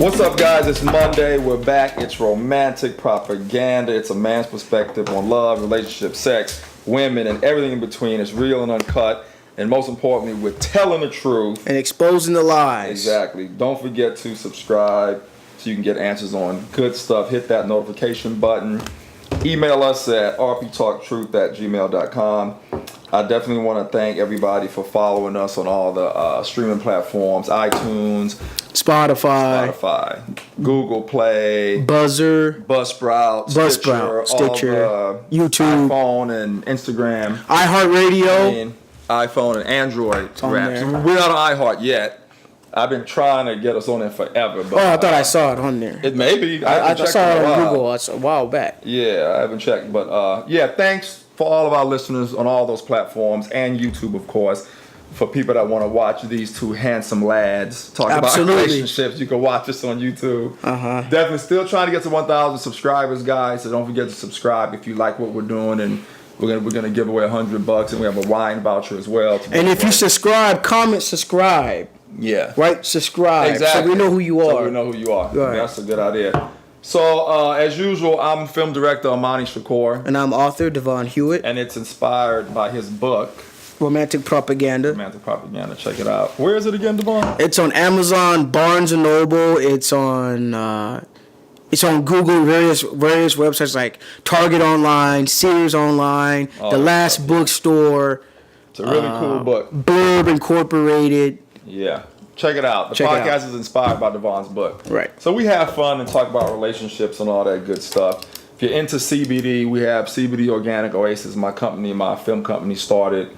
What's up, guys? It's Monday. We're back. It's romantic propaganda. It's a man's perspective on love, relationships, sex, women, and everything in between. It's real and uncut. And most importantly, we're telling the truth. And exposing the lies. Exactly. Don't forget to subscribe so you can get answers on good stuff. Hit that notification button. Email us at rptalktruth@gmail.com. I definitely want to thank everybody for following us on all the streaming platforms, iTunes, Spotify, Google Play, Buzzsprout, Stitcher, YouTube, iPhone and Instagram, iHeartRadio, iPhone and Android apps. We're not on iHeart yet. I've been trying to get us on there forever. But, I thought I saw it on there. It may be. I saw it on Google a while back. Yeah, I haven't checked. But thanks for all of our listeners on all those platforms and YouTube, of course. For people that want to watch these two handsome lads talk about relationships, you can watch us on YouTube. Definitely still trying to get to 1,000 subscribers, guys. So don't forget to subscribe if you like what we're doing. And we're gonna give away $100, and we have a wine voucher as well. And if you subscribe, comment subscribe. Yeah. Right? Subscribe. Exactly. So we know who you are. So we know who you are. Right. That's a good idea. So, as usual, I'm film director Imani Shakur. And I'm author Devon Hewett. And it's inspired by his book, Romantic Propaganda. Romantic Propaganda. Check it out. Where is it again, Devon? It's on Amazon, Barnes & Noble. It's on Google, various websites like Target Online, Sears Online, The Last Bookstore. It's a really cool book. Blurb Incorporated. Yeah. Check it out. The podcast is inspired by Devon's book. Right. So we have fun and talk about relationships and all that good stuff. If you're into CBD, we have CBD Organic Oasis. My film company started.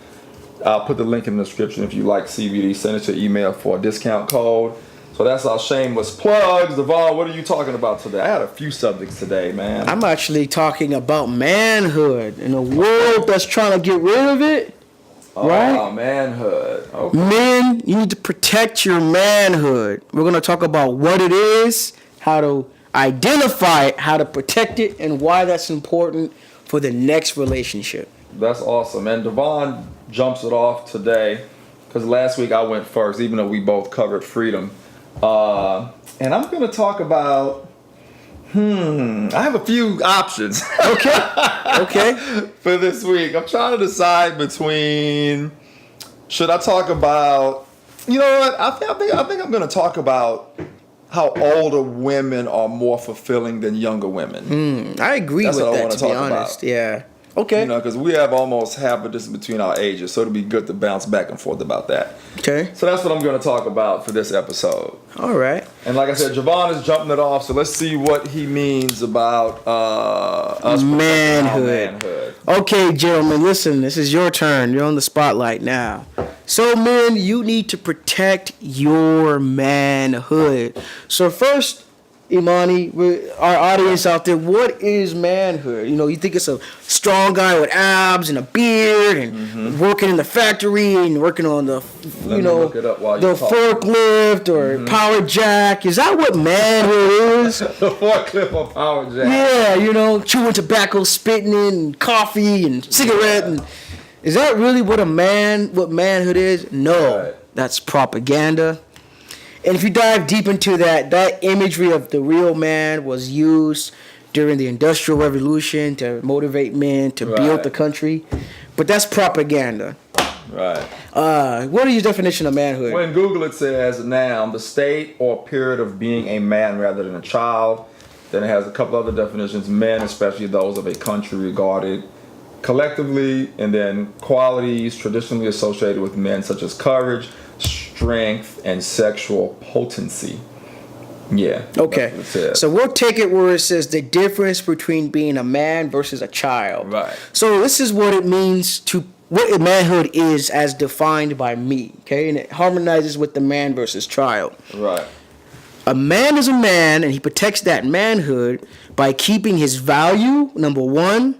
I'll put the link in the description if you like CBD. Send it to email for a discount code. So that's our shameless plugs. Devon, what are you talking about today? I had a few subjects today, man. I'm actually talking about manhood in a world that's trying to get rid of it. Right? Manhood. Okay. Men, you need to protect your manhood. We're going to talk about what it is, how to identify it, how to protect it, and why that's important for the next relationship. That's awesome. And Devon jumps it off today because last week I went first, even though we both covered freedom. And I'm going to talk about, I have a few options. Okay. For this week. I'm trying to decide between, should I talk about, you know what? I think I'm going to talk about how older women are more fulfilling than younger women. I agree with that, to be honest. Yeah. Okay. You know, because we have almost half a distance between our ages, so it'll be good to bounce back and forth about that. Okay. So that's what I'm going to talk about for this episode. All right. And like I said, Javon is jumping it off, so let's see what he means about us manhood. Okay, gentlemen, listen, this is your turn. You're on the spotlight now. So, men, you need to protect your manhood. So first, Imani, our audience out there, what is manhood? You know, you think it's a strong guy with abs and a beard and working in the factory and working on the, forklift or power jack. Is that what manhood is? The forklift or power jack. Yeah, chewing tobacco, spitting in coffee and cigarette. And is that really what manhood is? No, right. That's propaganda. And if you dive deep into that imagery of the real man was used during the Industrial Revolution to motivate men to build the country. But that's propaganda. Right. What is your definition of manhood? Well, in Google it says, noun, the state or period of being a man rather than a child. Then it has a couple other definitions. Men, especially those of a country, regarded collectively. And then qualities traditionally associated with men, such as courage, strength, and sexual potency. Yeah. Okay. So we'll take it where it says the difference between being a man versus a child. Right. So this is what it means what manhood is as defined by me. Okay. And it harmonizes with the man versus child. Right. A man is a man, and he protects that manhood by keeping his value, number one,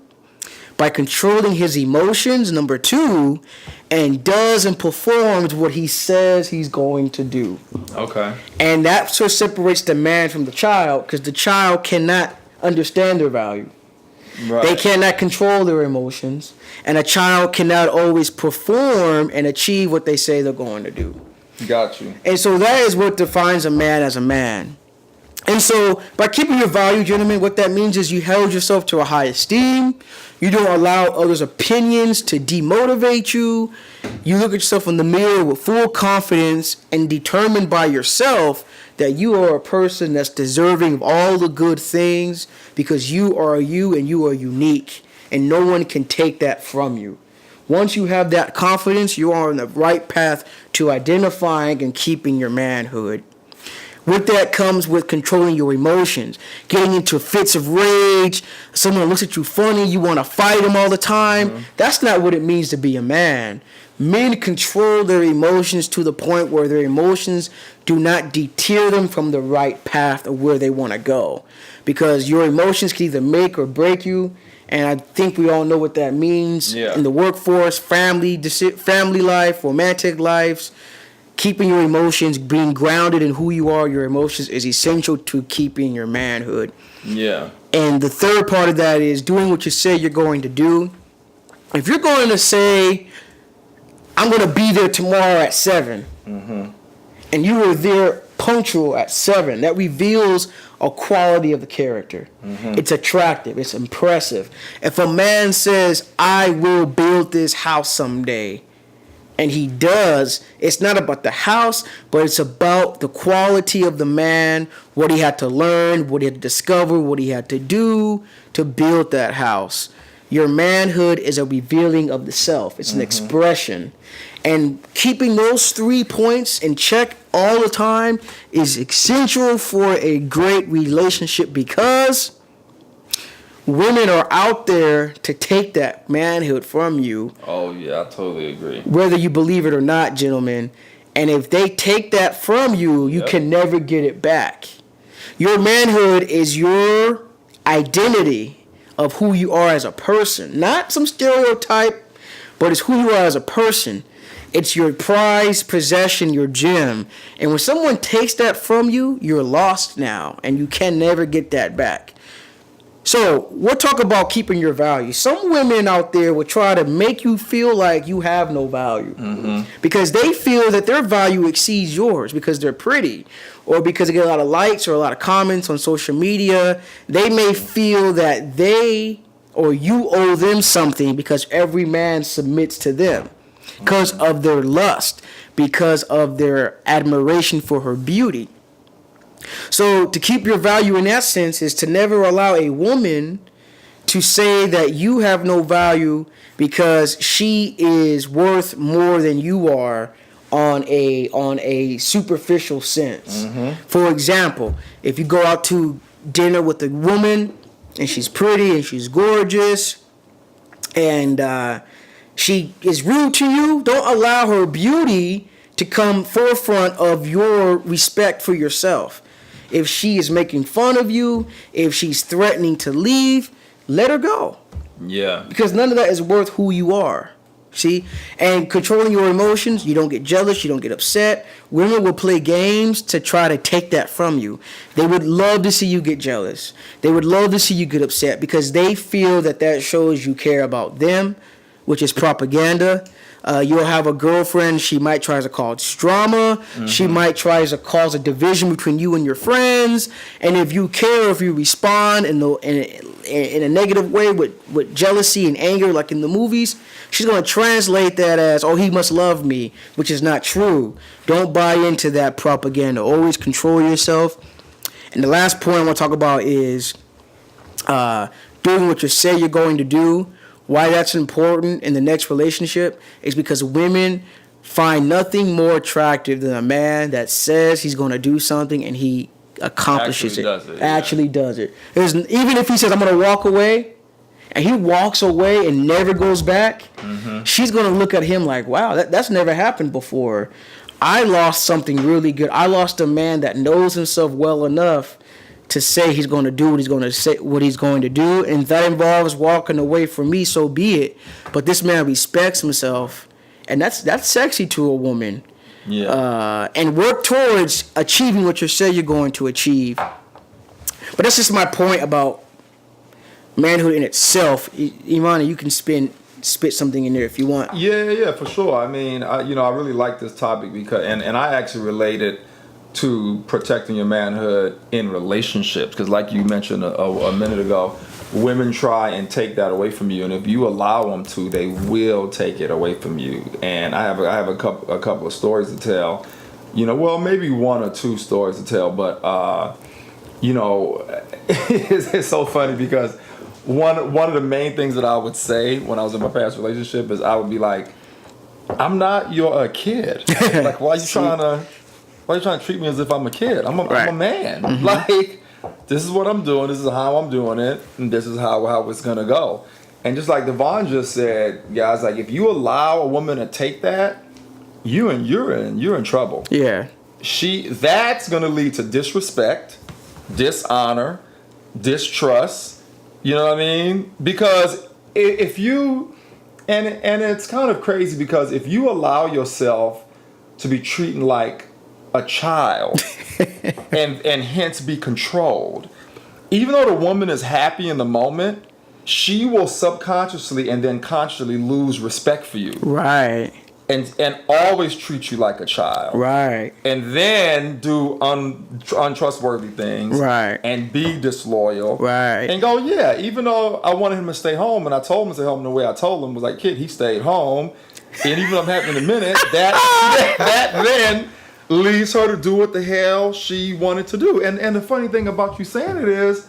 by controlling his emotions, number two, and does and performs what he says he's going to do. Okay. And that's what separates the man from the child, because the child cannot understand their value. Right. They cannot control their emotions, and a child cannot always perform and achieve what they say they're going to do. Got you. And so that is what defines a man as a man. And so, by keeping your value, gentlemen, what that means is you held yourself to a high esteem. You don't allow others' opinions to demotivate you. You look at yourself in the mirror with full confidence and determined by yourself that you are a person that's deserving of all the good things because you are you and you are unique. And no one can take that from you. Once you have that confidence, you are on the right path to identifying and keeping your manhood. With that comes with controlling your emotions, getting into fits of rage. Someone looks at you funny, you want to fight them all the time. Mm-hmm. That's not what it means to be a man. Men control their emotions to the point where their emotions do not deter them from the right path of where they want to go. Because your emotions can either make or break you. And I think we all know what that means in the workforce, family life, romantic lives. Keeping your emotions, being grounded in who you are, your emotions, is essential to keeping your manhood. Yeah. And the third part of that is doing what you say you're going to do. If you're going to say, I'm going to be there tomorrow at 7, and you were there punctual at 7, that reveals a quality of the character. It's attractive. It's impressive. If a man says, I will build this house someday, and he does, it's not about the house, but it's about the quality of the man, what he had to learn, what he had to discover, what he had to do to build that house. Your manhood is a revealing of the self. It's an expression. And keeping those 3 points in check all the time is essential for a great relationship because women are out there to take that manhood from you. Oh, yeah, I totally agree. Whether you believe it or not, gentlemen. And if they take that from you, you can never get it back. Your manhood is your identity of who you are as a person. Not some stereotype, but it's who you are as a person. It's your prized possession, your gem. And when someone takes that from you, you're lost now. And you can never get that back. So, we'll talk about keeping your value. Some women out there will try to make you feel like you have no value. Because they feel that their value exceeds yours because they're pretty. Or because they get a lot of likes or a lot of comments on social media. They may feel that they or you owe them something because every man submits to them. Because of their lust. Because of their admiration for her beauty. So to keep your value in that sense is to never allow a woman to say that you have no value because she is worth more than you are on a superficial sense. For example, if you go out to dinner with a woman and she's pretty and she's gorgeous and she is rude to you, don't allow her beauty to come forefront of your respect for yourself. If she is making fun of you, if she's threatening to leave, let her go. Yeah. Because none of that is worth who you are. See? And controlling your emotions, you don't get jealous, you don't get upset. Women will play games to try to take that from you. They would love to see you get jealous. They would love to see you get upset because they feel that that shows you care about them, which is propaganda. You'll have a girlfriend, she might try to cause drama. She might try to cause a division between you and your friends. And if you care, if you respond in a negative way with jealousy and anger, like in the movies, she's going to translate that as, oh, he must love me, which is not true. Don't buy into that propaganda. Always control yourself. And the last point I want to talk about is doing what you say you're going to do. Why that's important in the next relationship is because women find nothing more attractive than a man that says he's going to do something and he accomplishes it. Actually does it. Even if he says, I'm going to walk away, and he walks away and never goes back, she's going to look at him like, wow, that's never happened before. I lost something really good. I lost a man that knows himself well enough to say he's going to do what he's going to do, and if that involves walking away from me, so be it. But this man respects himself, and that's sexy to a woman. Yeah. And work towards achieving what you say you're going to achieve. But that's just my point about manhood in itself. Imani, you can spit something in there if you want. Yeah, for sure. I mean, I really like this topic because, and I actually related to protecting your manhood in relationships. Because like you mentioned a minute ago, women try and take that away from you, and if you allow them to, they will take it away from you. And I have a couple of stories to tell. Well, maybe one or two stories to tell, but it's so funny because one of the main things that I would say when I was in my past relationship is I would be like, I'm not your kid. Like, why are you trying to treat me as if I'm a kid? I'm a man. Mm-hmm. Like, this is what I'm doing. This is how I'm doing it, and this is how it's gonna go. And just like Devon just said, guys, like if you allow a woman to take that, you're in trouble. Yeah. That's gonna lead to disrespect, dishonor, distrust. You know what I mean? Because if you and it's kind of crazy because if you allow yourself to be treated like a child and hence be controlled, even though the woman is happy in the moment, she will subconsciously and then consciously lose respect for you. Right. And always treat you like a child. Right. And then do untrustworthy things. Right. And be disloyal. Right. And go, yeah, even though I wanted him to stay home and I told him to stay home the way I told him, was like, kid, he stayed home. And even though I'm happy in a minute, that then leads her to do what the hell she wanted to do. And the funny thing about you saying it is,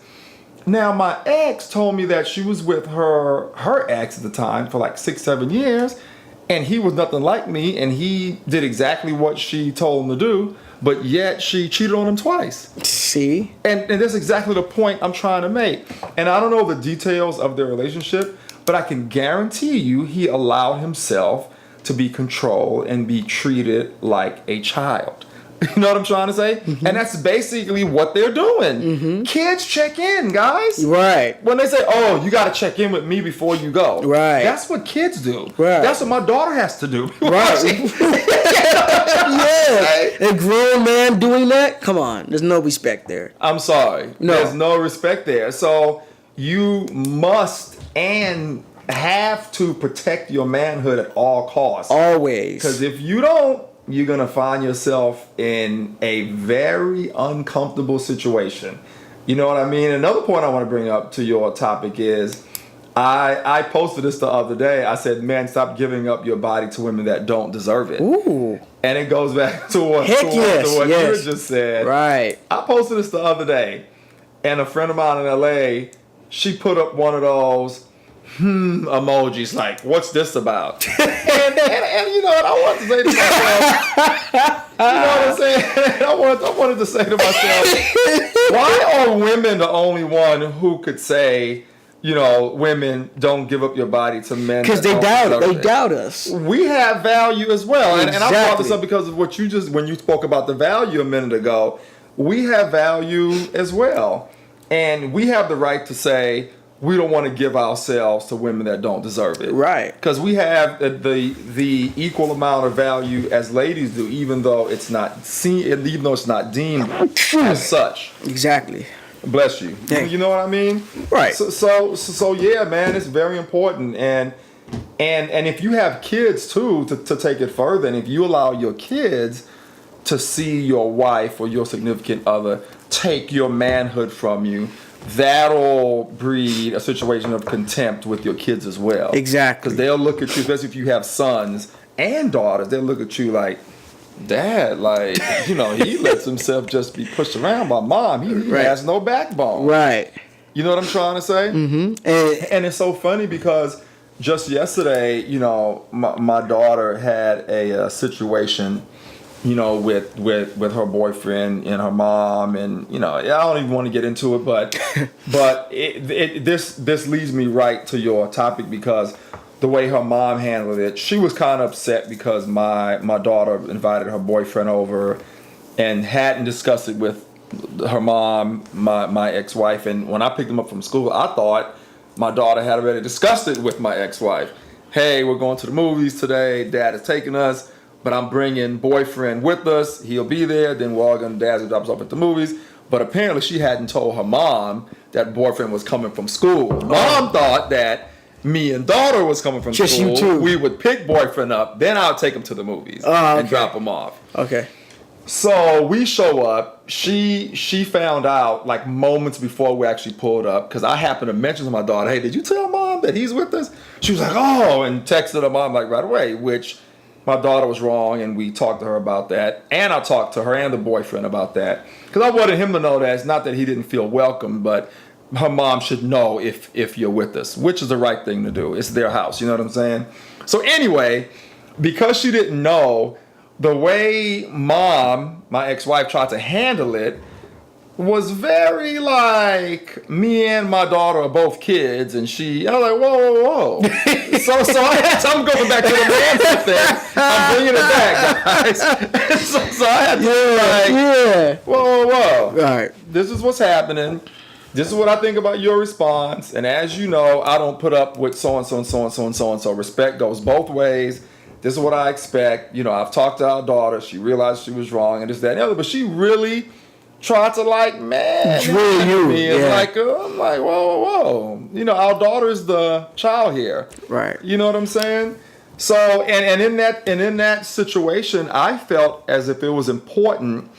now my ex told me that she was with her ex at the time for like 6-7 years. And he was nothing like me, and he did exactly what she told him to do, but yet she cheated on him twice. See? And that's exactly the point I'm trying to make. And I don't know the details of their relationship, but I can guarantee you he allowed himself to be controlled and be treated like a child. You know what I'm trying to say? Mm-hmm. And that's basically what they're doing. Mm-hmm. Kids check in, guys. Right. When they say, oh, you got to check in with me before you go. Right. That's what kids do. Right. That's what my daughter has to do. Right. Yeah. A grown man doing that? Come on. There's no respect there. I'm sorry. No. There's no respect there. So you must and have to protect your manhood at all costs. Always. Because if you don't, you're going to find yourself in a very uncomfortable situation. You know what I mean? Another point I want to bring up to your topic is I posted this the other day. I said, man, stop giving up your body to women that don't deserve it. Ooh. And it goes back to what yes. you just said. Right. I posted this the other day, and a friend of mine in LA, she put up one of those emojis like, what's this about? and you know what I wanted to say to myself, you know what I'm saying? I wanted to say to myself, why are women the only one who could say, women don't give up your body to men? Because they doubt us. We have value as well. Exactly. And I brought this up because of what when you spoke about the value a minute ago, we have value as well. And we have the right to say, we don't want to give ourselves to women that don't deserve it. Right. Because we have the equal amount of value as ladies do, even though it's not seen, even though it's not deemed as such. Exactly. Bless you. You know what I mean? Right. So yeah, man, it's very important. And if you have kids too, to take it further, and if you allow your kids to see your wife or your significant other take your manhood from you, that'll breed a situation of contempt with your kids as well. Exactly. Because they'll look at you, especially if you have sons and daughters, they'll look at you like, Dad, like, he lets himself just be pushed around by mom. He has no backbone. Right. You know what I'm trying to say? Mm-hmm. And it's so funny because just yesterday, my daughter had a situation, with her boyfriend and her mom, and I don't even want to get into it, but this leads me right to your topic because the way her mom handled it, she was kind of upset because my daughter invited her boyfriend over and hadn't discussed it with her mom, my ex-wife, and when I picked them up from school, I thought my daughter had already discussed it with my ex-wife. Hey, we're going to the movies today. Dad is taking us. But I'm bringing boyfriend with us. He'll be there. Then we're all going to Dad's drop us off at the movies. But apparently she hadn't told her mom that boyfriend was coming from school. Mom thought that me and daughter was coming from just school. You too. We would pick boyfriend up. Then I'll take him to the movies and drop him off. Okay. So we show up. She found out like moments before we actually pulled up because I happened to mention to my daughter, "Hey, did you tell mom that he's with us?" She was like, "Oh," and texted her mom like right away, which my daughter was wrong, and we talked to her about that, and I talked to her and the boyfriend about that because I wanted him to know that it's not that he didn't feel welcome, but her mom should know if you're with us, which is the right thing to do. It's their house, you know what I'm saying? So anyway, because she didn't know, the way mom, my ex-wife, tried to handle it was very like me and my daughter are both kids, and I was like, whoa. I'm going back to the manhood thing. I'm bringing it back, guys. so I had to be like, whoa. All right. This is what's happening. This is what I think about your response. And as you know, I don't put up with so-and-so and so-and-so and so-and-so. Respect goes both ways. This is what I expect. You know, I've talked to our daughter. She realized she was wrong and this, that, and the other. But she really tried to drill you. Me. And I'm like, whoa. You know, our daughter is the child here. Right. You know what I'm saying? So, and in that situation, I felt as if it was important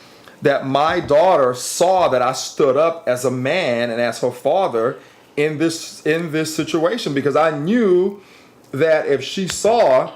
that my daughter saw that I stood up as a man and as her father in this situation, because I knew that if she saw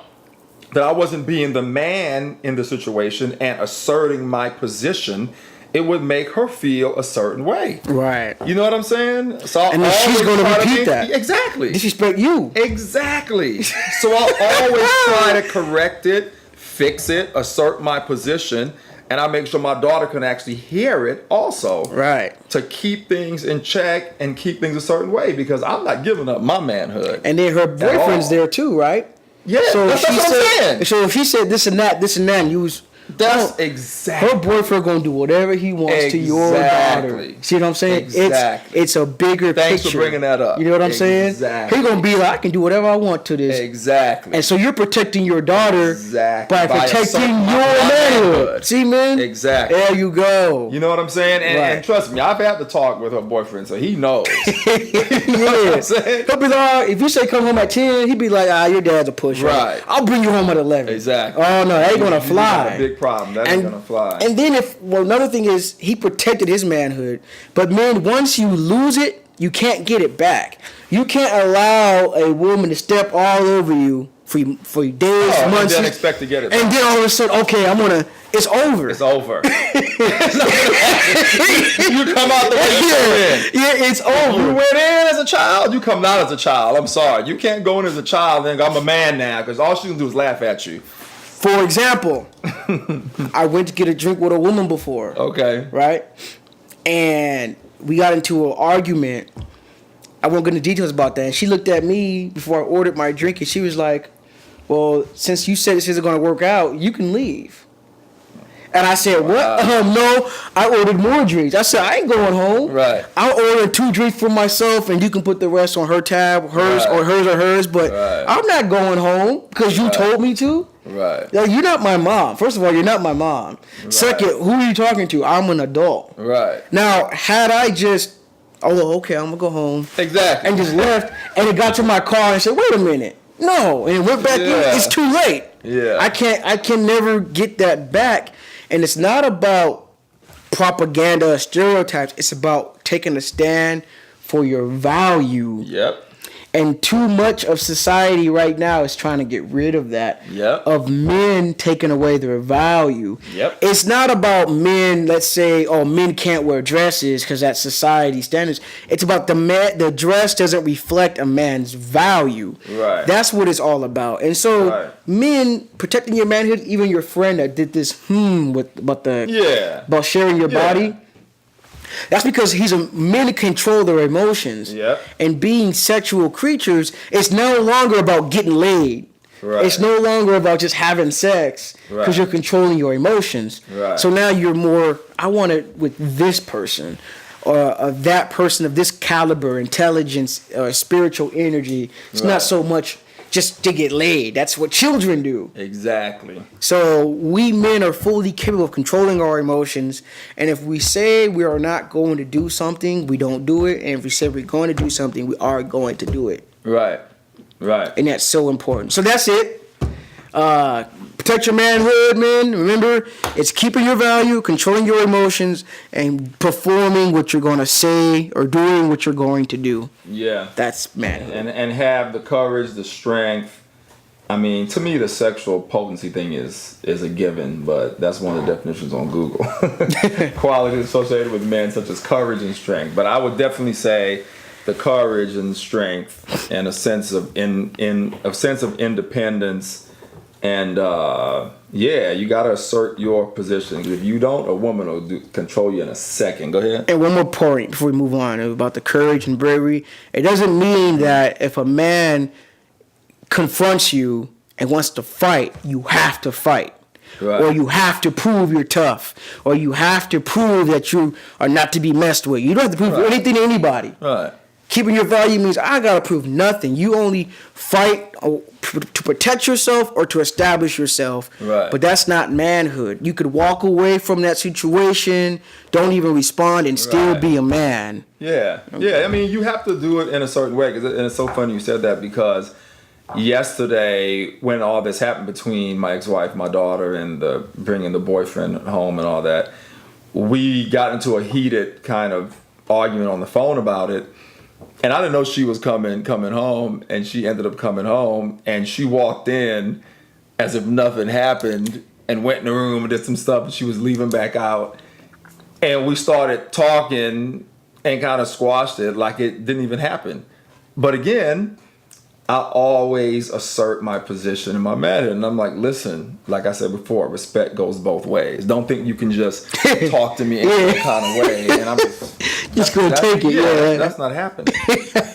that I wasn't being the man in the situation and asserting my position, it would make her feel a certain way. Right. You know what I'm saying? So and then she's going to repeat that. Exactly. Disrespect you. Exactly. So I'll always try to correct it, fix it, assert my position, and I make sure my daughter can actually hear it also. Right. To keep things in check and keep things a certain way, because I'm not giving up my manhood. And then her boyfriend's there too, right? Yeah, so that's what I'm saying. So if she said this and that, and you was... That's exactly. Her boyfriend gonna do whatever he wants to your daughter. See what I'm saying? Exactly. It's a bigger Thanks picture. for bringing that up. You know what I'm saying? Exactly. He's gonna be like, I can do whatever I want to this. Exactly. And so you're protecting your daughter by protecting your manhood. See, man? Exactly. There you go. You know what I'm saying? And trust me, I've had to talk with her boyfriend, so he knows. Yeah. He'll be like, if you say come home at 10, he'd be like, your dad's a pusher. Right. I'll bring you home at 11. Exactly. Oh no, that ain't gonna fly. Big problem. That ain't gonna fly. And then another thing is he protected his manhood. But man, once you lose it, you can't get it back. You can't allow a woman to step all over you for days, months, and then expect to get it back. And then all of a sudden, okay, it's over. It's over. You come out the way you went in. Yeah, it's over. You went in as a child, you come out as a child. I'm sorry. You can't go in as a child and go, I'm a man now, because all she can do is laugh at you. For example, I went to get a drink with a woman before. Okay. Right? And we got into an argument. I won't get into details about that. And she looked at me before I ordered my drink, and she was like, well, since you said this isn't going to work out, you can leave. And I said, what? No, I ordered more drinks. I said, I ain't going home. Right. I'll order 2 drinks for myself, and you can put the rest on her tab, hers or hers. But I'm not going home because you told me to. Right. Like, you're not my mom. First of all, you're not my mom. Right. Second, who are you talking to? I'm an adult. Right. Now, had I just, okay, I'm going to go home. Exactly. And just left, and it got to my car and said, wait a minute. No. And it went back in. It's too late. Yeah. I can never get that back. And it's not about propaganda or stereotypes. It's about taking a stand for your value. Yep. And too much of society right now is trying to get rid of that. Yep. Of men taking away their value. Yep. It's not about men, let's say, men can't wear dresses because that's society standards. It's about the dress doesn't reflect a man's value. Right. That's what it's all about. And so men protecting your manhood, even your friend that did this about sharing your body. That's because men control their emotions. Yep. And being sexual creatures, it's no longer about getting laid. Right. It's no longer about just having sex because you're controlling your emotions. Right. So now you're more, I want it with this person or that person of this caliber, intelligence, spiritual energy. It's not so much just to get laid. That's what children do. Exactly. So we men are fully capable of controlling our emotions. And if we say we are not going to do something, we don't do it. And if we say we're going to do something, we are going to do it. Right. Right. And that's so important. So that's it. Protect your manhood, man. Remember, it's keeping your value, controlling your emotions, and performing what you're going to say or doing what you're going to do. Yeah. That's manhood. And have the courage, the strength. I mean, to me, the sexual potency thing is a given, but that's one of the definitions on Google. Qualities associated with men, such as courage and strength. But I would definitely say the courage and strength, and a sense of independence, and you gotta assert your position. If you don't, a woman will control you in a second. Go ahead. And one more point before we move on about the courage and bravery. It doesn't mean that if a man confronts you and wants to fight, you have to fight. Right. Or you have to prove you're tough. Or you have to prove that you are not to be messed with. You don't have to prove anything to anybody. Right. Keeping your value means I gotta prove nothing. You only fight to protect yourself or to establish yourself. Right. But that's not manhood. You could walk away from that situation, don't even respond, and still be a man. Yeah. Okay. Yeah. I mean, you have to do it in a certain way. And it's so funny you said that, because yesterday, when all this happened between my ex-wife, my daughter, and bringing the boyfriend home and all that, we got into a heated kind of argument on the phone about it. And I didn't know she was coming home, and she ended up coming home, and she walked in as if nothing happened and went in the room and did some stuff, and she was leaving back out. And we started talking and kind of squashed it like it didn't even happen. But again, I always assert my position in my manhood. And I'm like, listen, like I said before, respect goes both ways. Don't think you can just talk to me in any kind of way. And I'm just going to take it. Yeah, that's not happening.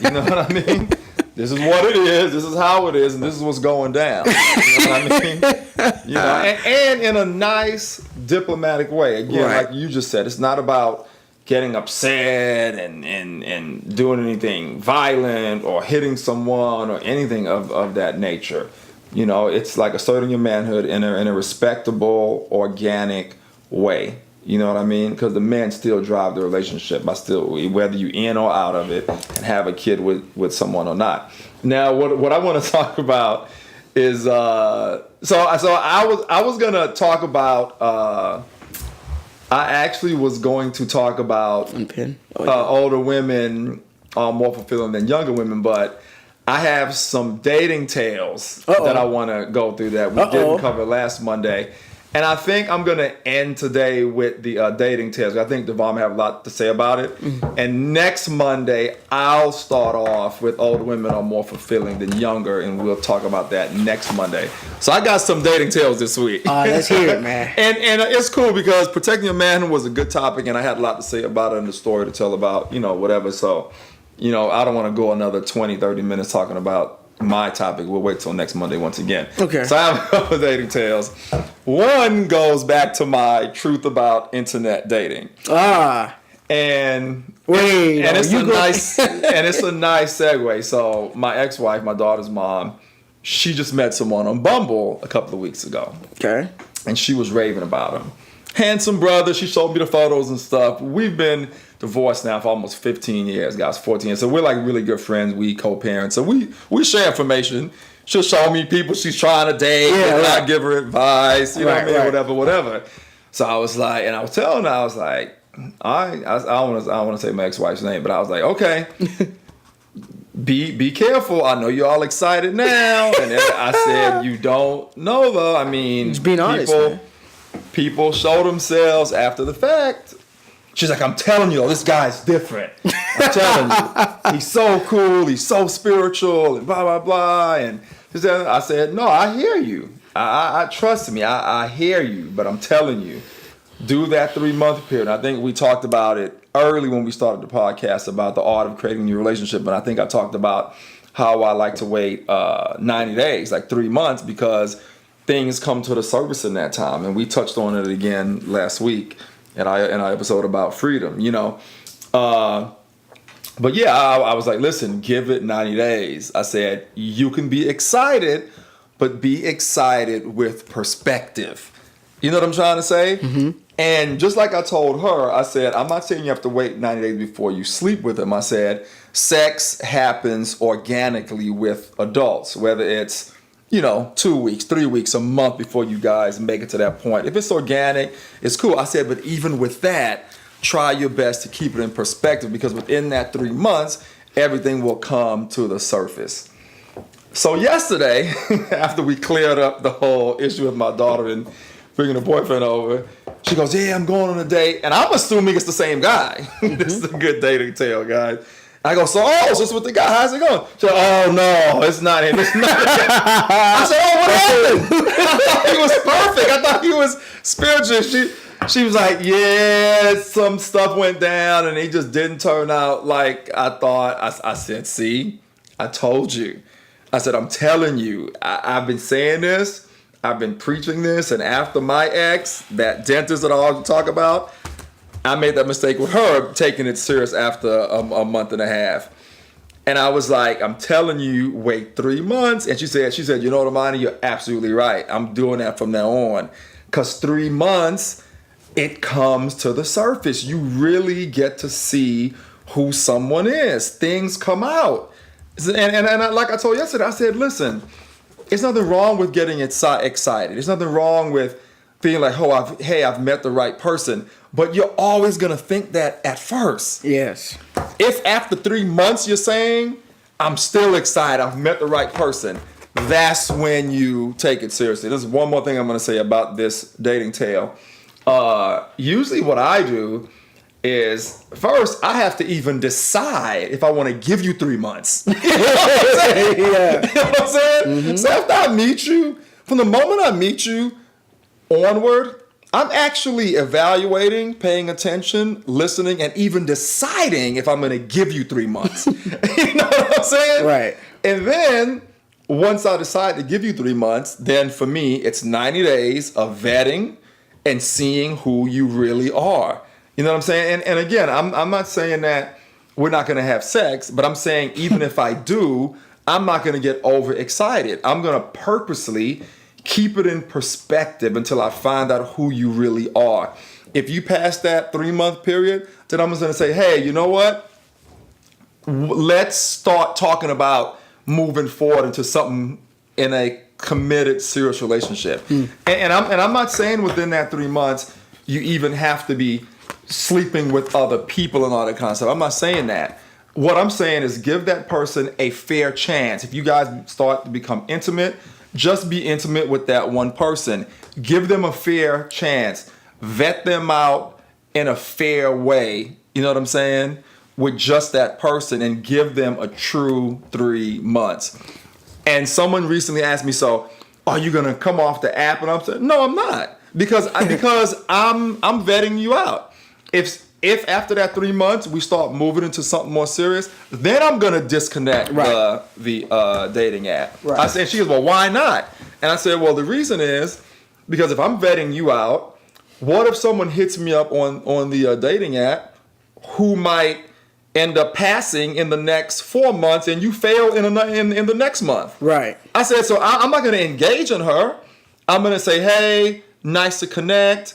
You know what I mean? This is what it is. This is how it is. And this is what's going down. You know what I mean? You know, and in a nice diplomatic way. Again, like you just said, it's not about getting upset and doing anything violent or hitting someone or anything of that nature. You know, it's like asserting your manhood in a respectable, organic way. You know what I mean? Because the men still drive the relationship by whether you in or out of it, and have a kid with someone or not. Now, what I want to talk about is so I was gonna talk about. I actually was going to talk about older women are more fulfilling than younger women, but I have some dating tales that I want to go through that we didn't cover last Monday. And I think I'm going to end today with the dating tales. I think Devon may have a lot to say about it. Mm-hmm. And next Monday, I'll start off with older women are more fulfilling than younger, and we'll talk about that next Monday. So I got some dating tales this week. Let's hear it, man. and it's cool because protecting your manhood was a good topic, and I had a lot to say about it and the story to tell about, whatever. So, I don't want to go another 20, 30 minutes talking about my topic. We'll wait till next Monday once again. Okay. So I have a couple of dating tales. One goes back to my truth about internet dating. And it's a nice segue. So my ex-wife, my daughter's mom, she just met someone on Bumble a couple of weeks ago. Okay. And she was raving about him. Handsome brother. She showed me the photos and stuff. We've been divorced now for almost 15 years, guys, 14 years. So we're like really good friends. We co-parent. So we share information. She'll show me people she's trying to date. And I give her advice, whatever. So I was like, and I was telling her, I was like, I don't want to say my ex-wife's name, but I was like, okay, be careful. I know you're all excited now. And then I said, you don't know though. I mean, just being honest, people show themselves after the fact. She's like, I'm telling you, this guy's different. I'm telling you. He's so cool. He's so spiritual and blah, blah, blah. And I said, no, I hear you. I trust me. I hear you. But I'm telling you, do that 3-month period. I think we talked about it early when we started the podcast about the art of creating a new relationship. But I think I talked about how I like to wait 90 days, like 3 months, because things come to the surface in that time. And we touched on it again last week in our episode about freedom, But yeah, I was like, listen, give it 90 days. I said, you can be excited, but be excited with perspective. You know what I'm trying to say? Mm-hmm. And just like I told her, I said, I'm not saying you have to wait 90 days before you sleep with him. I said, sex happens organically with adults, whether it's, 2 weeks, 3 weeks, a month before you guys make it to that point. If it's organic, it's cool. I said, but even with that, try your best to keep it in perspective, because within that 3 months, everything will come to the surface. So yesterday, after we cleared up the whole issue with my daughter and bringing a boyfriend over, she goes, yeah, I'm going on a date. And I'm assuming it's the same guy. This is a good dating tale, guys. I go, so it's with the guy. How's it going? She goes, oh, no, it's not him. It's not him. I said, oh, what happened? I thought he was perfect. I thought he was spiritual. She was like, yeah, some stuff went down and he just didn't turn out like I thought. I said, see, I told you. I said, I'm telling you, I've been saying this. I've been preaching this. And after my ex, that dentist that I always talk about, I made that mistake with her, taking it serious after a month and a half. And I was like, I'm telling you, wait 3 months. And she said, you know what, Imani, you're absolutely right. I'm doing that from now on. Because 3 months, it comes to the surface. You really get to see who someone is. Things come out. And like I told you yesterday, I said, listen, there's nothing wrong with getting excited. There's nothing wrong with feeling like, I've met the right person. But you're always going to think that at first. Yes. If after 3 months you're saying, I'm still excited, I've met the right person, that's when you take it seriously. There's one more thing I'm going to say about this dating tale. Usually what I do is, first, I have to even decide if I want to give you 3 months. You know what I'm saying? Yeah. You know what I'm saying? Mm-hmm. So after I meet you, from the moment I meet you onward, I'm actually evaluating, paying attention, listening, and even deciding if I'm going to give you 3 months. You know what I'm saying? Right. And then once I decide to give you 3 months, then for me, it's 90 days of vetting and seeing who you really are. You know what I'm saying? And again, I'm not saying that we're not going to have sex, but I'm saying even if I do, I'm not going to get overexcited. I'm going to purposely keep it in perspective until I find out who you really are. If you pass that 3 month period, then I'm just going to say, hey, you know what? Let's start talking about moving forward into something in a committed, serious relationship. And I'm not saying within that 3 months you even have to be sleeping with other people and all that kind of stuff. I'm not saying that. What I'm saying is give that person a fair chance. If you guys start to become intimate, just be intimate with that one person. Give them a fair chance. Vet them out in a fair way. You know what I'm saying? With just that person, and give them a true 3 months. And someone recently asked me, so are you going to come off the app? And I'm saying, no, I'm not. Because I'm vetting you out. If after that 3 months we start moving into something more serious, then I'm gonna disconnect the dating app. Right. I said, she goes, well, why not? And I said, well, the reason is because if I'm vetting you out, what if someone hits me up on the dating app who might end up passing in the next 4 months and you fail in the next month? Right. I said, so I'm not gonna engage in her. I'm gonna say, hey, nice to connect.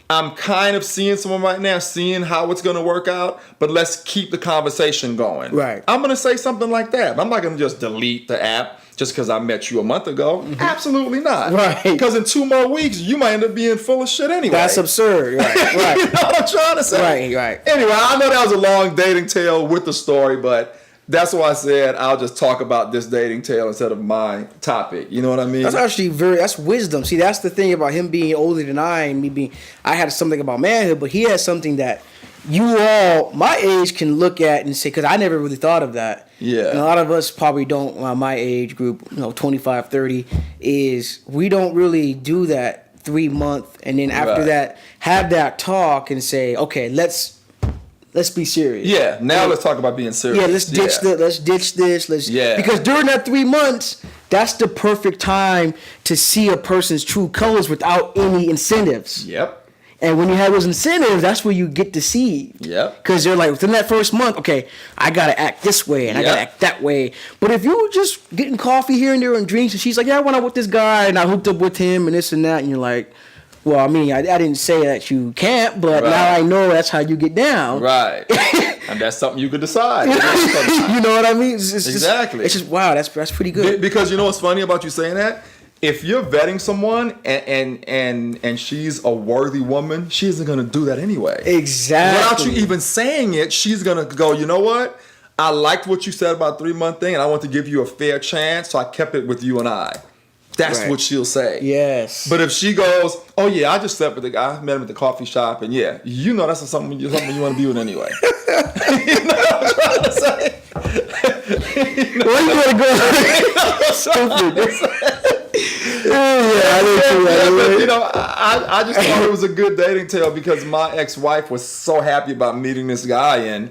I'm kind of seeing someone right now, seeing how it's going to work out, but let's keep the conversation going. Right. I'm going to say something like that. I'm not going to just delete the app just because I met you a month ago. Mm-hmm. Absolutely not. Right. Because in 2 more weeks, you might end up being full of shit anyway. That's absurd. Right. Right. You know what I'm trying to say? Right. Anyway, I know that was a long dating tale with the story, but that's why I said I'll just talk about this dating tale instead of my topic. You know what I mean? That's actually that's wisdom. See, that's the thing about him being older than I and I had something about manhood, but he has something that you all, my age, can look at and say, because I never really thought of that. Yeah. And a lot of us probably don't, my age group, 25, 30, is we don't really do that 3 month. And then after that, have that talk and say, okay, let's be serious. Yeah, now let's talk about being serious. Yeah, let's ditch this. Because during that 3 months, that's the perfect time to see a person's true colors without any incentives. Yep. And when you have those incentives, that's where you get deceived. Yep. Because they're like, within that first month, okay, I gotta act this way and I gotta act that way. But if you were just getting coffee here and there and drinks, and she's like, yeah, I went out with this guy and I hooked up with him and this and that, and you're like, Well, I mean, I didn't say that you can't, but Right. now I know that's how you get down. Right. And that's something you could decide. You know what I mean? It's Exactly. It's just wow. That's pretty good. Because you know what's funny about you saying that? If you're vetting someone and she's a worthy woman, she isn't gonna do that anyway. Exactly. Without you even saying it, she's gonna go, you know what? I liked what you said about 3-month thing, and I want to give you a fair chance, so I kept it with you and I. That's Right. what she'll say. Yes. But if she goes, oh yeah, I just slept with the guy, met him at the coffee shop, and yeah, you know that's something you want to be with anyway. You know what I'm trying to say? Where you gonna go? Stupid. I didn't But, you know, I just thought it was a good dating tale because my ex-wife was so happy about meeting this guy and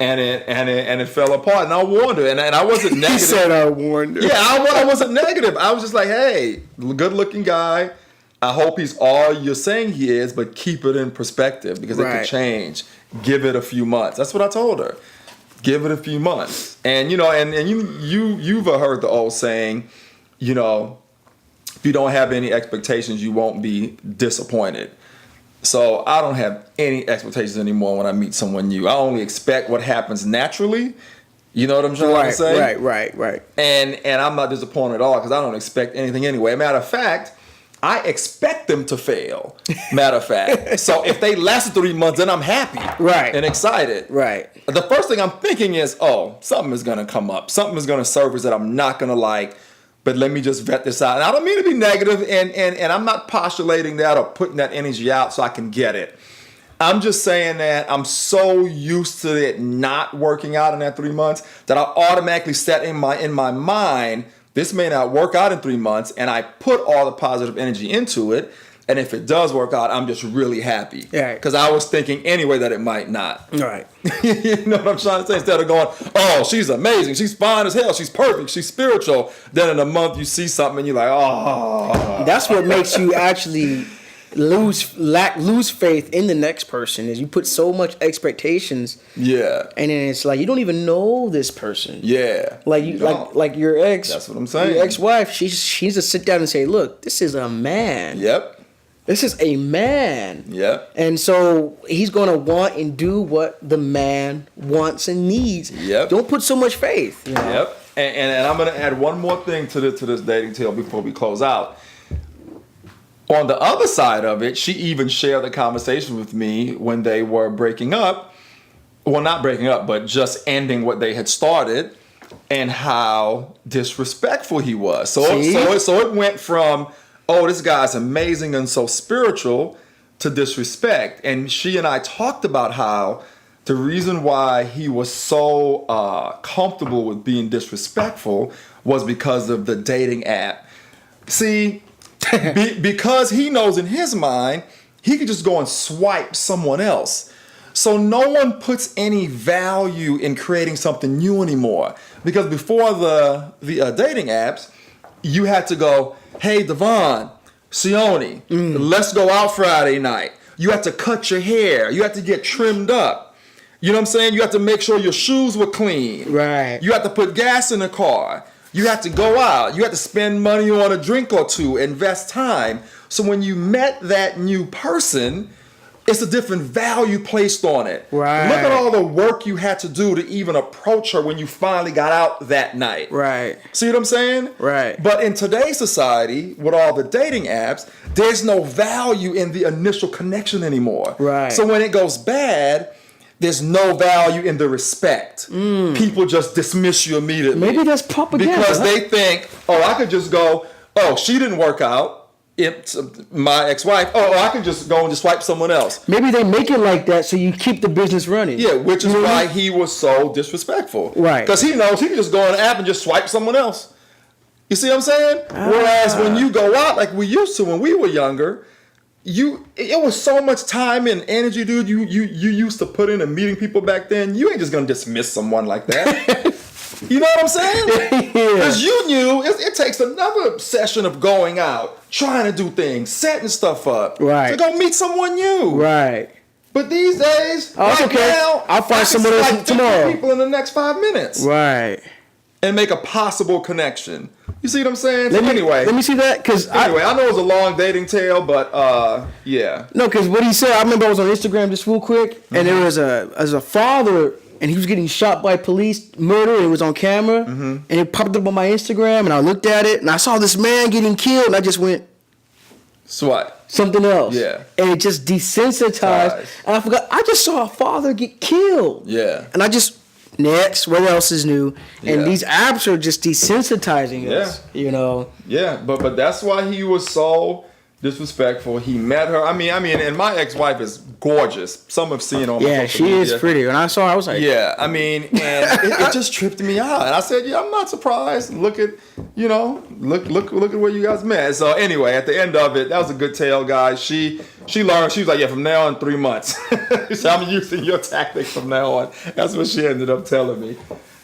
it fell apart, and I warned her, and I wasn't negative. He said I warned her. Yeah, I wasn't negative. I was just like, hey, good-looking guy. I hope he's all you're saying he is, but keep it in perspective because it Right. could change. Give it a few months. That's what I told her. Give it a few months, and you know, and you've heard the old saying, you know, if you don't have any expectations, you won't be disappointed. So I don't have any expectations anymore when I meet someone new. I only expect what happens naturally. You know what I'm trying to say? Right. And I'm not disappointed at all because I don't expect anything anyway. Matter of fact, I expect them to fail. Matter of fact. So if they last 3 months, then I'm happy. Right. And excited. Right. The first thing I'm thinking is, oh, something is going to come up. Something is going to surface that I'm not going to like. But let me just vet this out. And I don't mean to be negative, and I'm not postulating that or putting that energy out so I can get it. I'm just saying that I'm so used to it not working out in that 3 months that I automatically set in my mind, this may not work out in 3 months, and I put all the positive energy into it. And if it does work out, I'm just really happy. Right. Because I was thinking anyway that it might not. Right. You know what I'm trying to say? Instead of going, oh, she's amazing, she's fine as hell, she's perfect, she's spiritual. Then in a month you see something and you're like, oh. That's what makes you actually lose faith in the next person is you put so much expectations. Yeah. And then it's like you don't even know this person. Yeah. Like you don't. like your ex. That's what I'm saying. Your ex-wife, she needs to sit down and say, look, this is a man. Yep. This is a man. Yep. And so he's going to want and do what the man wants and needs. Yep. Don't put so much faith. You know? Yep. And I'm going to add one more thing to this dating tale before we close out. On the other side of it, she even shared the conversation with me when they were breaking up. Well, not breaking up, but just ending what they had started and how disrespectful he was. So it went from, oh, this guy's amazing and so spiritual to disrespect. And she and I talked about how the reason why he was so comfortable with being disrespectful was because of the dating app. See, because he knows in his mind, he could just go and swipe someone else. So no one puts any value in creating something new anymore. Because before the dating apps, you had to go, hey, Devon, Sione, let's go out Friday night. You had to cut your hair. You had to get trimmed up. You know what I'm saying? You had to make sure your shoes were clean. Right. You had to put gas in the car. You had to go out. You had to spend money on a drink or two, invest time. So when you met that new person, it's a different value placed on it. Right. Look at all the work you had to do to even approach her when you finally got out that night. Right. See what I'm saying? Right. But in today's society, with all the dating apps, there's no value in the initial connection anymore. Right. So when it goes bad, there's no value in the respect. People just dismiss you immediately. Maybe that's propaganda. Because they think, oh, I could just go, oh, she didn't work out. It's my ex-wife. Oh, I could just go and just swipe someone else. Maybe they make it like that so you keep the business running. Yeah, which is why he was so disrespectful. Right. Because he knows he can just go on the app and just swipe someone else. You see what I'm saying? Whereas when you go out like we used to when we were younger, it was so much time and energy, dude. You used to put into meeting people back then. You ain't just gonna dismiss someone like that. You know what I'm saying? Because you knew it takes another session of going out, trying to do things, setting stuff up, right, to go meet someone new. Right. But these days, now, I'll find someone else tomorrow. People in the next 5 minutes. Right. and make a possible connection. You see what I'm saying? Let Anyway, me see that, because I know it was a long dating tale, but yeah. No, because what he said, I remember I was on Instagram just real quick, and there was a father, and he was getting shot by police, murder, and it was on camera, and it popped up on my Instagram, and I looked at it, and I saw this man getting killed, and I just went, Swat. something else. Yeah. And it just desensitized, and I forgot, I just saw a father get killed. Yeah. And I just, next, what else is new? And Yeah. these apps are just desensitizing us, you know? Yeah, but that's why he was so disrespectful. He met her. I mean, and my ex-wife is gorgeous. Some have seen on my Yeah, social she media. is pretty. When I saw her, I was like, Yeah, I mean, and it just tripped me out. And I said, yeah, I'm not surprised. Look at, look at where you guys met. So anyway, at the end of it, that was a good tale, guys. She learned. She was like, yeah, from now on, 3 months. She said, I'm using your tactics from now on. That's what she ended up telling me.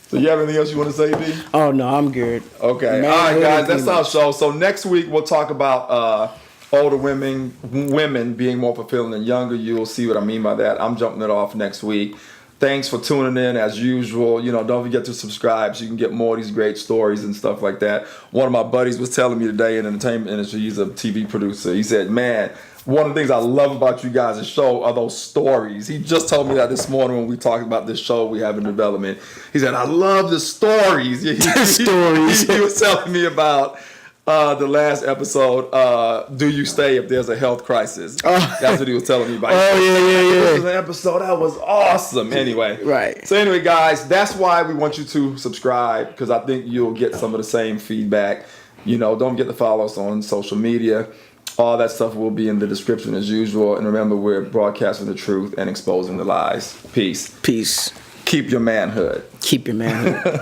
So you have anything else you want to say, B? oh, no, I'm good. Okay. Man, All right, guys, really that's our show. So next week we'll talk about older women being more fulfilling than younger. You'll see what I mean by that. I'm jumping it off next week. Thanks for tuning in as usual. Don't forget to subscribe so you can get more of these great stories and stuff like that. One of my buddies was telling me today in the entertainment industry, he's a TV producer. He said, man, one of the things I love about you guys' show are those stories. He just told me that this morning when we talked about this show we have in development. He said, I love the stories. Stories. He was telling me about the last episode, do you stay if there's a health crisis? That's what he was telling me about. Oh, yeah. This was an episode that was awesome. Anyway. Right. So anyway, guys, that's why we want you to subscribe, because I think you'll get some of the same feedback. Don't forget to follow us on social media. All that stuff will be in the description as usual. And remember, we're broadcasting the truth and exposing the lies. Peace. Peace. Keep your manhood. Keep your manhood.